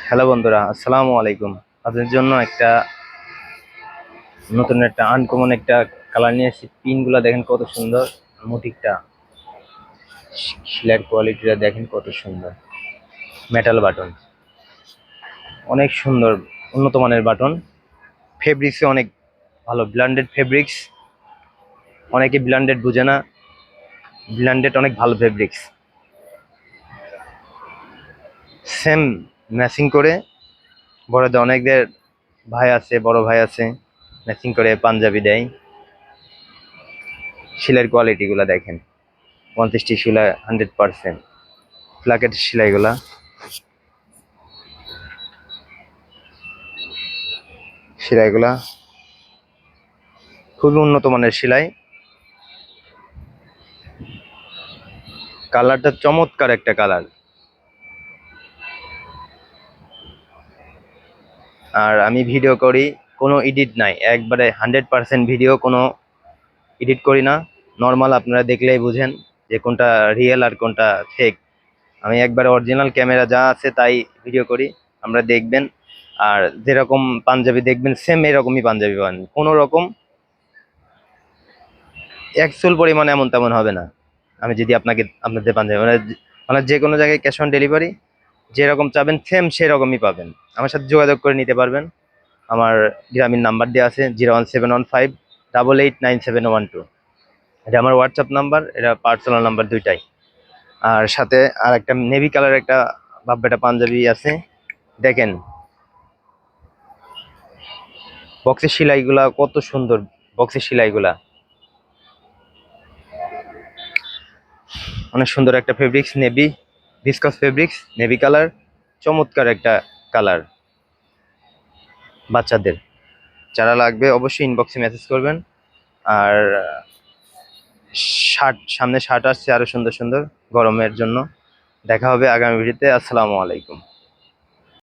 Hello বন্ধুরা, আসসালামু আলাইকুম। আপনাদের জন্য নতুন একটা আনকমন একটা কালার নিয়ে এসেছি। পিনগুলো দেখেন কত সুন্দর, মোটিকটা শিলার কোয়ালিটিটা দেখেন কত সুন্দর। মেটাল বাটন, অনেক সুন্দর, উন্নত মানের বাটন। ফেব্রিক্সে অনেক ভালো, ব্ল্যান্ডেড ফেব্রিক্স। অনেকে ব্ল্যান্ডেড বুঝে না, ব্ল্যান্ডেড অনেক ভালো ফেব্রিক্স। সেম ম্যাচিং করে বড়দের অনেকদের ভাই আছে, বড় ভাই আছে, ম্যাচিং করে পাঞ্জাবি দেয়। শিলার কোয়ালিটিগুলো দেখেন, 50টি শিলা 100% ফ্ল্যাকেট সেলাইগুলা। সেলাইগুলা খুবই উন্নত মানের সেলাই। কালারটা চমৎকার একটা কালার। আর আমি ভিডিও করি, কোনো এডিট নাই, একবারে 100% ভিডিও, কোনো এডিট করি না। নর্মাল আপনারা দেখলেই বুঝেন যে কোনটা রিয়েল আর কোনটা ফেক। আমি একবারে অরিজিনাল ক্যামেরা যা আছে তাই ভিডিও করি, আমরা দেখবেন। আর যেরকম পাঞ্জাবি দেখবেন সেম এরকমই পাঞ্জাবি পাবেন, কোনো রকম একচুল পরিমাণে এমন তেমন হবে না। আমি যদি আপনাদের পাঞ্জাবি মানে যে কোনো জায়গায় ক্যাশ অন ডেলিভারি, যেরকম চাবেন সেম সেরকমই পাবেন। আমার সাথে যোগাযোগ করে নিতে পারবেন। আমার গ্রামীণ নাম্বার দেওয়া আছে 01715889712। এটা আমার হোয়াটসঅ্যাপ নাম্বার, এটা পার্সোনাল নাম্বার দুইটাই। আর সাথে আর একটা নেভি কালার একটা বাব্বাটা পাঞ্জাবি আছে, দেখেন বক্সের সেলাইগুলা কত সুন্দর। বক্সের সেলাইগুলা অনেক সুন্দর একটা fabrics, navy viscose fabrics, navy colour, চমৎকার একটা কালার। বাচ্চাদের যারা লাগবে অবশ্যই ইনবক্সে মেসেজ করবেন। আর সামনে শার্ট আসছে আরো সুন্দর সুন্দর গরমের জন্য। দেখা হবে আগামী ভিডিওতে। আসসালামু আলাইকুম।